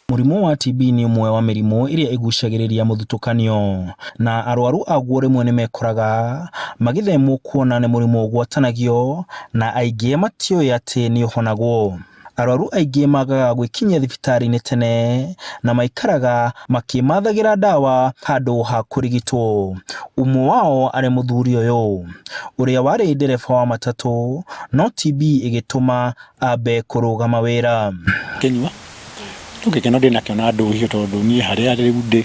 Mũrimũ wa TB nĩ ũmwe wa mĩrimũ ĩrĩa ĩgucagĩrĩria mũthutũkanio, na arwaru aguo rĩmwe nĩ mekoraga magĩthemwo kuona nĩ mũrimũ ũgwatanagio, na aingĩ matiũĩ atĩ nĩ ũhonagwo. Arwaru aingĩ magaga gwĩkinyia thibitarĩ-inĩ tene na maikaraga makĩmathagĩra ndawa handũ ha kũrigitwo. Ũmwe wao arĩ mũthuri ũyũ ũrĩa warĩ ndereba wa matatũ, no TB ĩgĩtũma ambe kũrũgama wĩra. Kenyua tũngĩkena ndĩnakĩo na andũ hiũ tondũ niĩ harĩa rĩu ndĩ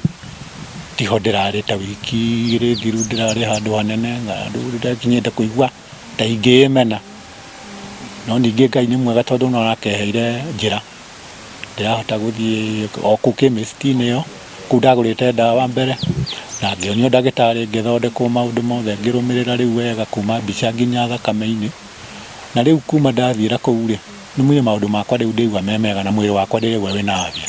tiho ndĩrarĩ ta wiki igĩrĩ thiru ndĩrarĩ handũ hanene na andũ ndakinyĩte kũigua ta ingĩmena. No ningĩ Ngai nĩ mwega tondũ no arakeheire njĩra ndĩrahota gũthiĩ o kũu chemist-inĩ ĩyo kũu ndagũrĩte ndawa mbere na ngĩonio ndagĩtarĩ ngĩthondekwo maũndũ mothe ngĩrũmĩrĩra rĩu wega kuma mbica nginya thakame-inĩ, na rĩu kuma ndathiĩra kũu rĩ nĩ maũndũ makwa rĩu ndĩigua me mega na mwĩrĩ wakwa ndĩraigua wĩna afya.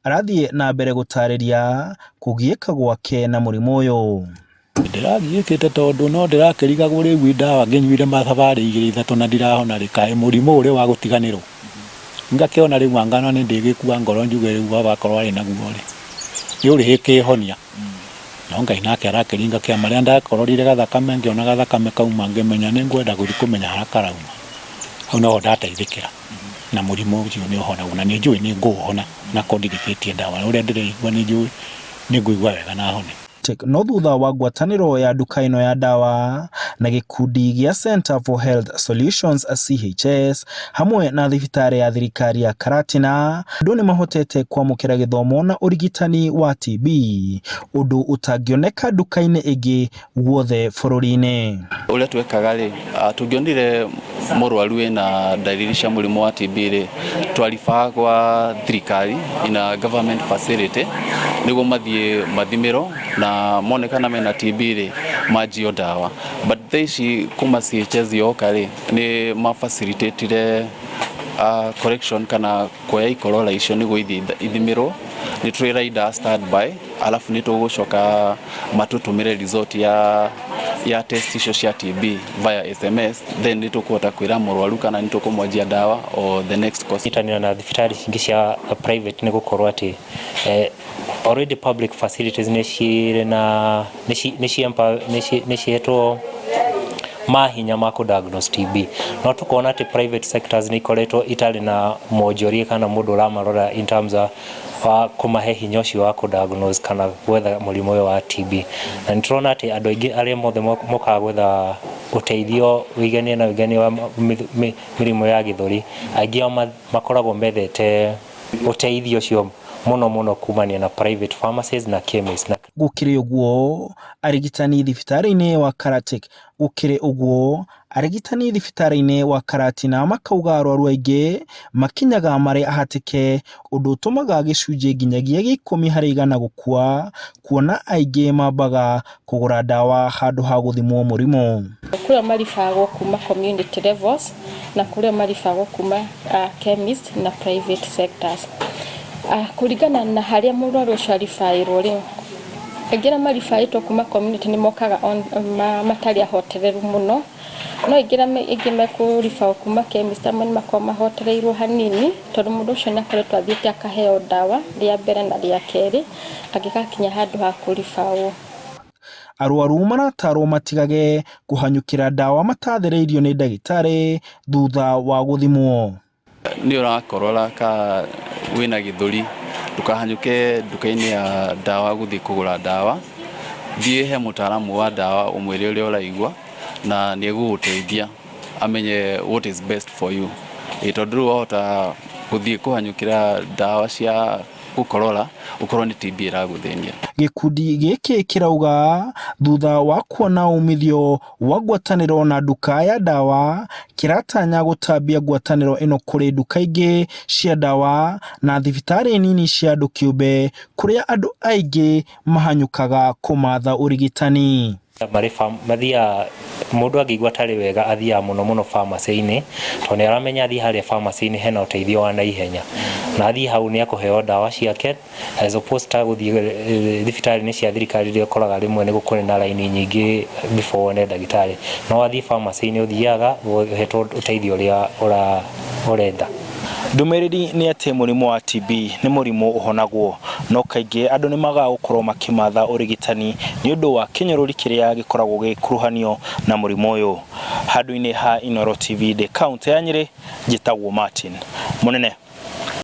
Arathiĩ na mbere gũtarĩria kũgiĩka gwake na mũrimũ ũyũ. Ndĩragiĩkĩte tondũ no ndĩrakĩrigagwo rĩu ndawa ngĩnyuire mathabarĩ 2-3 na ndirahona rĩkaĩ mũrimũ ũrĩa wa gũtiganĩrwo. Ngakĩona rĩu angana nĩ ndĩgĩkua ngoro njuge rĩu wakorwo arĩ naguo rĩ nĩ ũrĩ kĩhonia. No Ngai nake arakĩringa kĩama rĩrĩa ndakororire gathakame ngĩona gathakame kauma ngĩmenya nĩ ngwenda gũthiĩ kũmenya harĩa karauma. Hau no ndateithĩkĩra na mũrimũ ũcio nĩ ũhonagwo na nĩ njũĩ nĩ ngũhona na kondigithĩtie ndawa ũrĩa ndĩraigua nĩ njũĩ nĩ ngũigua wega na hone. No thutha wa ngwatanĩro ya nduka ĩno ya ndawa na gĩkundi gĩa Center for Health Solutions CHS hamwe na thibitarĩ ya thirikari ya Karatina, andũ nĩ mahotete kwamũkĩra gĩthomo na ũrigitani wa TB, ũndũ ũtangĩoneka nduka-inĩ ĩngĩ guothe bũrũri-inĩ. Ũrĩa twekaga rĩ, tũngĩonire mũrwaru ena dalili cia mũrimũ wa TB rĩ, twariba gwa thirikari ina government facility nĩguo mathiĩ mathimĩrwo na monekana mena TB rĩ manjio ndawa. But thaici kuma CHS yoka rĩ nĩ mafacilitatire correction kana kuoya ikorora icio nĩguo ithimĩrwo. Nĩ tũrĩ standby alafu nĩ tũgũcoka matũtũmĩre result ya test icio cia TB via SMS, then nĩ tũkũhota kwĩra mũrwaru kana nĩ tũkũmwanjia ndawa or the next course. Nyitanĩra na thibitarĩ ingĩ cia private nĩ gũkorwo atĩ already public facilities nĩ cihetwo mahinya ma kũdiagnose TB, no tukona atĩ private sectors nĩ ikoretwo itarĩ na monjoria kana mũndũ ũramarora in terms of kũmahe hinya ũcio wa kũdiagnose kana gwetha mũrimũ ũyũ wa TB. Na nĩ tũrona atĩ andũ aingĩ arĩa mothe mokaga gwetha ũteithio wĩiganie na wĩiganie wa mĩrimũ ya gĩthũri, aingĩ ao makoragwo methete ũteithio ũcio mũno kumania na private pharmacies na chemist. Gũkĩrĩ ũguo arigitani thibitarĩ-inĩ wa Karatina makauga arwaru aingĩ makinyaga marĩ ahatĩke, ũndũ ũtũmaga gĩcunjĩ nginyagia 10% gũkua, kuona aingĩ mambaga kũgũra ndawa handũ ha gũthimwo mũrimũ. Kũrĩa maribagwo kuma community levels na kũrĩa maribagwo kuma chemist na private sectors. Kũringana na harĩa mũrwaru ũcio aribaĩrwo rĩ, aingĩ na maribaĩtwo kuma community nĩ mokaga matarĩ ahotereru mũno, no aingĩ mekũribagwo kuma chemist amwe nĩ makoragwo mahotereirwo hanini tondũ mũndũ ũcio nĩ akoretwo athiĩte akaheo ndawa rĩa mbere na rĩa kerĩ angĩgakinya handũ ha kũribagwo. Arwaru maratarwo matigage kũhanyũkĩra ndawa matathĩrĩirio nĩ ndagĩtarĩ thutha wa gũthimwo. Nĩ ũrakorora ka wĩna gĩthũri ndũkahanyũke nduka-inĩ ya ndawa gũthiĩ kũgũra ndawa, thiĩ he mũtaaramu wa ndawa ũmwĩre ũrĩa ũraigua na nĩ egũgũteithia amenye what is best for you. Tondũ rĩu wahota gũthiĩ kũhanyũkĩra ndawa cia gũkorora ũkorwo nĩ TB ĩragũthĩnia. Gĩkundi gĩkĩ kĩrauga thutha wa kuona umithio wa ngwatanĩro na nduka ya ndawa kĩratanya gũtambia ngwatanĩro ĩno kũrĩ nduka ingĩ cia ndawa na thibitarĩ nini cia andũ kĩũmbe kũrĩa andũ aingĩ mahanyũkaga kũmatha ũrigitani. Mathiaga mũndũ angĩigua atarĩ wega athiaga mũno pharmacy-inĩ tondũ nĩ aramenya athiĩ harĩa pharmacy-inĩ hena ũteithio wa naihenya, na athiĩ hau nĩ akũheo ndawa ciake as opposed to gũthiĩ thibitarĩ-inĩ cia thirikari iria ũkoraga rĩmwe nĩ gũkorwo na raini nyingĩ before wone ndagĩtarĩ, no athiĩ pharmacy-inĩ ũthiaga ũhetwo ũteithio ũrĩa ũrenda. Ndũmĩrĩri nĩ atĩ mũrimũ wa TB nĩ mũrimũ ũhonagwo, no kaingĩ andũ nĩ magaga gũkorwo makimatha ũrigitani nĩ ũndũ wa kĩnyũrũri kĩrĩa gĩkoragwo gĩkuruhanio na mũrimũ ũyũ. Handũ-inĩ ha Inooro TV ndĩ kaunti ya Nyĩrĩ, njĩtagwo Martin Mũnene.